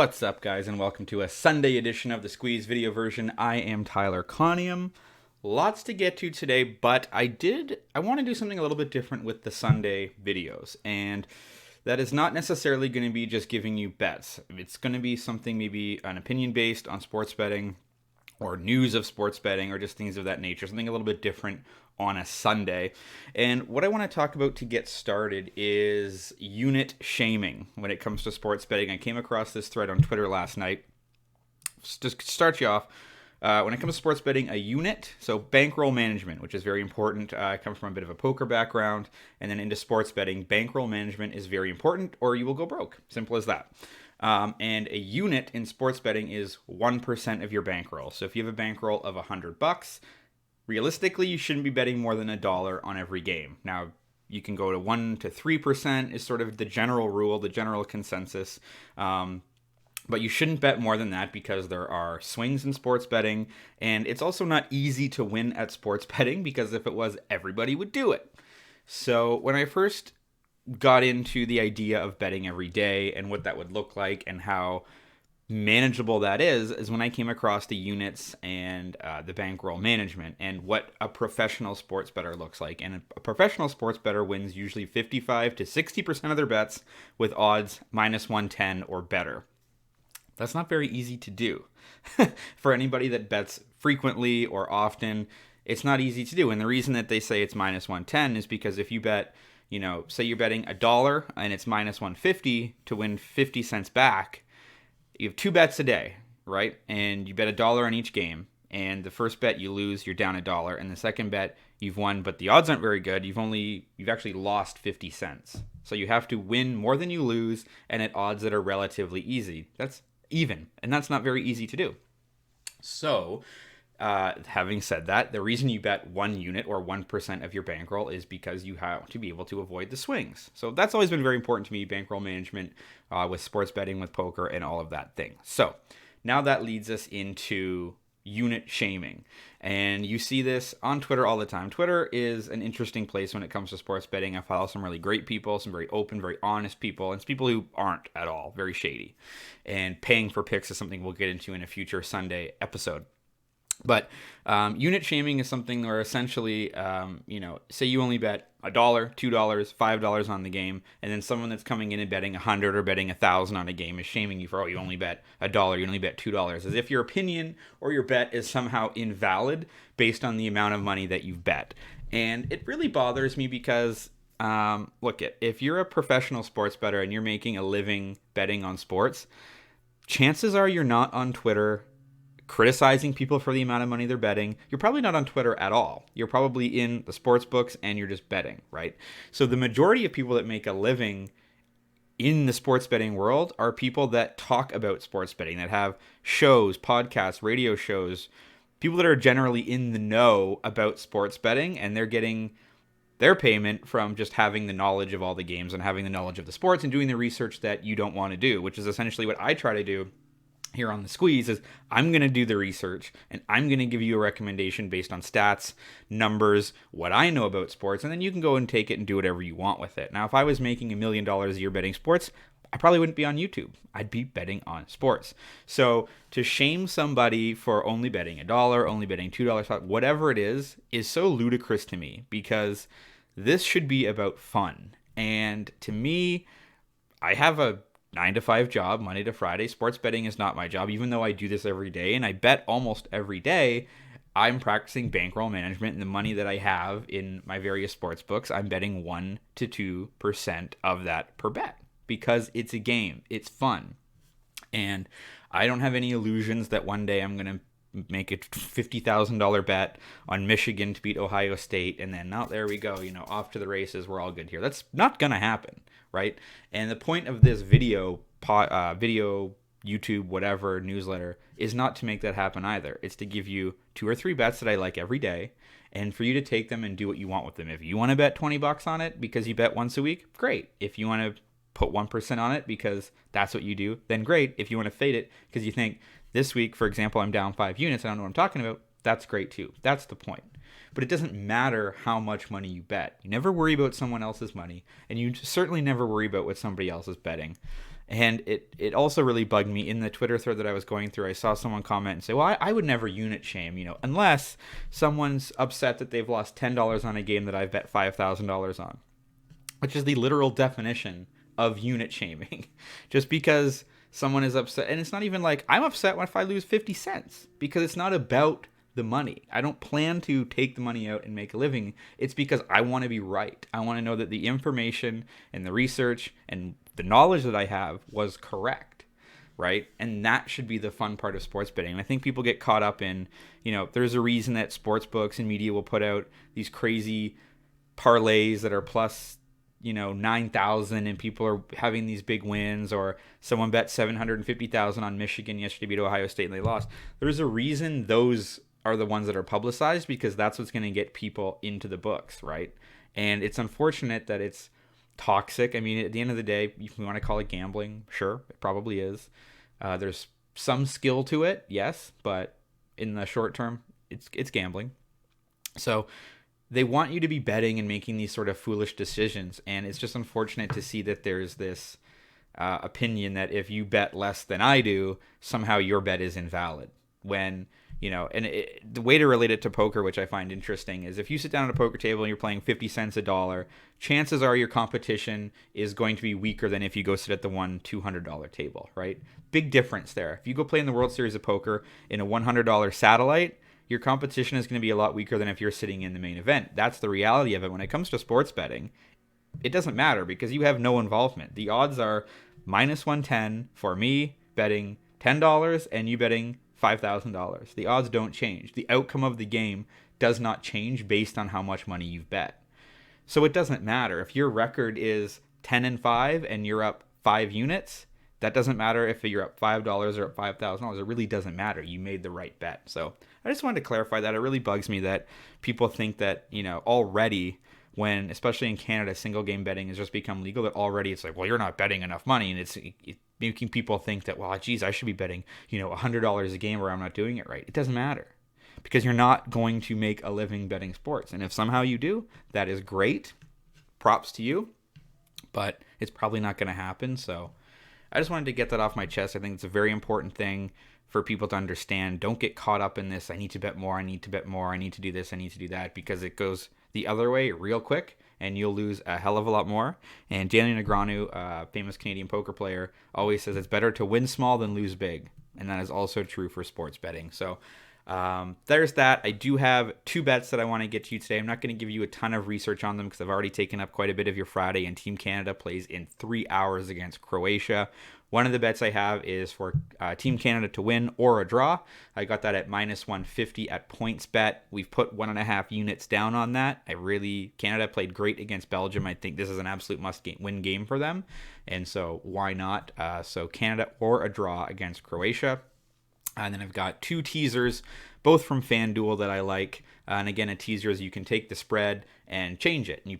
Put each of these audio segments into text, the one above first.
What's up, guys, and welcome to a Sunday edition of the Squeeze video version. I am Tyler Conium. Lots to get to today, but I want to do something a little bit different with the Sunday videos, and that is not necessarily going to be just giving you bets. It's going to be something maybe an opinion based on sports betting or news of sports betting or just things of that nature, something a little bit different on a Sunday. And what I want to talk about to get started is unit shaming when it comes to sports betting. I came across this thread on Twitter last night. Just to start you off, when it comes to sports betting, a unit, so bankroll management, which is very important. I come from a bit of a poker background, and then into sports betting, bankroll management is very important, or you will go broke. Simple as that. And a unit in sports betting is 1% of your bankroll. So if you have a bankroll of $100, realistically, you shouldn't be betting more than $1 on every game. Now, you can go to 1 to 3% is sort of the general rule, the general consensus. But you shouldn't bet more than that because there are swings in sports betting. And it's also not easy to win at sports betting because if it was, everybody would do it. So when I first got into the idea of betting every day and what that would look like and how manageable that is when I came across the units and the bankroll management and what a professional sports bettor looks like. And a professional sports bettor wins usually 55 to 60% of their bets with odds minus 110 or better. That's not very easy to do. For anybody that bets frequently or often, it's not easy to do. And the reason that they say it's minus 110 is because if you bet, say you're betting $1 and it's minus 150 to win 50 cents back, you have two bets a day, right? And you bet $1 on each game. And the first bet you lose, you're down $1. And the second bet you've won, but the odds aren't very good. You've actually lost 50 cents. So you have to win more than you lose and at odds that are relatively easy. That's even. And that's not very easy to do. So having said that, the reason you bet one unit or 1% of your bankroll is because you have to be able to avoid the swings. So that's always been very important to me, bankroll management with sports betting, with poker, and all of that thing. So now that leads us into unit shaming. And you see this on Twitter all the time. Twitter is an interesting place when it comes to sports betting. I follow some really great people, some very open, very honest people, and some people who aren't at all, very shady. And paying for picks is something we'll get into in a future Sunday episode. But unit shaming is something where essentially, say you only bet $1, $2, $5 on the game, and then someone that's coming in and betting 100 or betting 1,000 on a game is shaming you for, you only bet $1, you only bet $2, as if your opinion or your bet is somehow invalid based on the amount of money that you've bet. And it really bothers me because, if you're a professional sports bettor and you're making a living betting on sports, chances are you're not on Twitter criticizing people for the amount of money they're betting. You're probably not on Twitter at all. You're probably in the sports books and you're just betting, right? So the majority of people that make a living in the sports betting world are people that talk about sports betting, that have shows, podcasts, radio shows, people that are generally in the know about sports betting, and they're getting their payment from just having the knowledge of all the games and having the knowledge of the sports and doing the research that you don't want to do, which is essentially what I try to do here on the Squeeze. Is I'm going to do the research and I'm going to give you a recommendation based on stats, numbers, what I know about sports, and then you can go and take it and do whatever you want with it. Now, if I was making $1 million a year betting sports, I probably wouldn't be on YouTube. I'd be betting on sports. So to shame somebody for only betting $1, only betting $2, whatever it is so ludicrous to me, because this should be about fun. And to me, I have a 9-to-5 job, Monday to Friday. Sports betting is not my job, even though I do this every day and I bet almost every day. I'm practicing bankroll management, and the money that I have in my various sports books, I'm betting 1 to 2% of that per bet because it's a game. It's fun. And I don't have any illusions that one day I'm going to make a $50,000 bet on Michigan to beat Ohio State, and then, there we go, off to the races, we're all good here. That's not going to happen, right? And the point of this video, YouTube, whatever, newsletter, is not to make that happen either. It's to give you 2 or 3 bets that I like every day, and for you to take them and do what you want with them. If you want to bet $20 on it because you bet once a week, great. If you want to put 1% on it because that's what you do, then great. If you want to fade it because you think, this week, for example, I'm down 5 units, I don't know what I'm talking about, that's great too. That's the point. But it doesn't matter how much money you bet. You never worry about someone else's money, and you certainly never worry about what somebody else is betting. And it also really bugged me in the Twitter thread that I was going through. I saw someone comment and say, well, I would never unit shame, unless someone's upset that they've lost $10 on a game that I've bet $5,000 on, which is the literal definition of unit shaming. Just because someone is upset, and it's not even like I'm upset if I lose 50 cents, because it's not about the money. I don't plan to take the money out and make a living. It's because I want to be right. I want to know that the information and the research and the knowledge that I have was correct, right? And that should be the fun part of sports betting. I think people get caught up in, there's a reason that sports books and media will put out these crazy parlays that are plus 9,000 and people are having these big wins, or someone bet 750,000 on Michigan yesterday, beat Ohio State, and they lost. There's a reason those are the ones that are publicized, because that's what's going to get people into the books, right? And it's unfortunate that it's toxic. I mean, at the end of the day, if we want to call it gambling, sure, it probably is. There's some skill to it, yes, but in the short term, it's gambling. So they want you to be betting and making these sort of foolish decisions, and it's just unfortunate to see that there's this opinion that if you bet less than I do, somehow your bet is invalid. When the way to relate it to poker, which I find interesting, is if you sit down at a poker table and you're playing 50 cents a dollar, chances are your competition is going to be weaker than if you go sit at the $200 table, right? Big difference there. If you go play in the World Series of Poker in a $100 satellite, your competition is going to be a lot weaker than if you're sitting in the main event. That's the reality of it. When it comes to sports betting, it doesn't matter because you have no involvement. The odds are minus 110 for me betting $10 and you betting $5,000. The odds don't change. The outcome of the game does not change based on how much money you've bet. So it doesn't matter. If your record is 10-5 and you're up 5 units, that doesn't matter if you're up $5 or up $5,000. It really doesn't matter. You made the right bet. So I just wanted to clarify that. It really bugs me that people think that, already when, especially in Canada, single game betting has just become legal, that already it's like, well, you're not betting enough money. And it's making people think that, well, geez, I should be betting, $100 a game where I'm not doing it right. It doesn't matter because you're not going to make a living betting sports. And if somehow you do, that is great. Props to you. But it's probably not going to happen. So I just wanted to get that off my chest. I think it's a very important thing for people to understand. Don't get caught up in this. I need to bet more. I need to bet more. I need to do this. I need to do that, because it goes the other way real quick and you'll lose a hell of a lot more. And Danny Negreanu, famous Canadian poker player, always says it's better to win small than lose big. And that is also true for sports betting. So there's that. I do have 2 bets that I want to get to you today. I'm not going to give you a ton of research on them because I've already taken up quite a bit of your Friday, and Team Canada plays in 3 hours against Croatia. One of the bets I have is for Team Canada to win or a draw. I got that at minus 150 at PointsBet. We've put 1.5 units down on that. Canada played great against Belgium. I think this is an absolute must-win game for them. And so why not? So Canada or a draw against Croatia. And then I've got 2 teasers, both from FanDuel that I like. And again, a teaser is you can take the spread and change it, and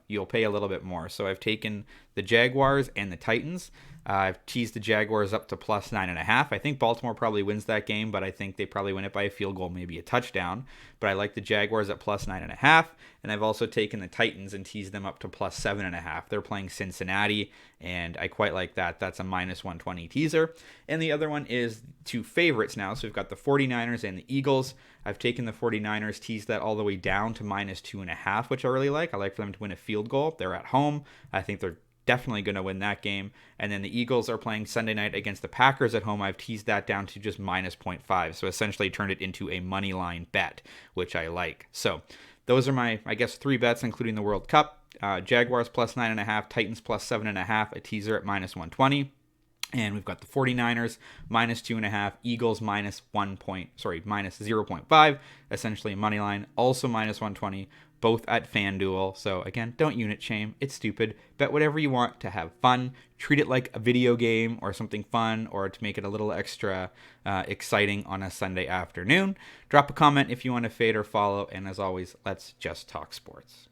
you'll pay a little bit more. So I've taken the Jaguars and the Titans. I've teased the Jaguars up to plus 9.5. I think Baltimore probably wins that game, but I think they probably win it by a field goal, maybe a touchdown. But I like the Jaguars at plus 9.5. And I've also taken the Titans and teased them up to plus 7.5. They're playing Cincinnati, and I quite like that. That's a minus 120 teaser. And the other one is 2 favorites now. So we've got the 49ers and the Eagles. I've taken the 49ers, teased that all the way down to minus 2.5, which I really like. I like for them to win a field goal. They're at home. I think they're definitely going to win that game. And then the Eagles are playing Sunday night against the Packers at home. I've teased that down to just minus 0.5. So essentially turned it into a money line bet, which I like. So those are my, 3 bets, including the World Cup. Jaguars plus 9.5, Titans plus 7.5, a teaser at minus 120. And we've got the 49ers minus 2.5, Eagles minus 0.5, essentially a money line, also minus 120, both at FanDuel. So again, don't unit shame. It's stupid. Bet whatever you want to have fun. Treat it like a video game or something fun, or to make it a little extra exciting on a Sunday afternoon. Drop a comment if you want to fade or follow. And as always, let's just talk sports.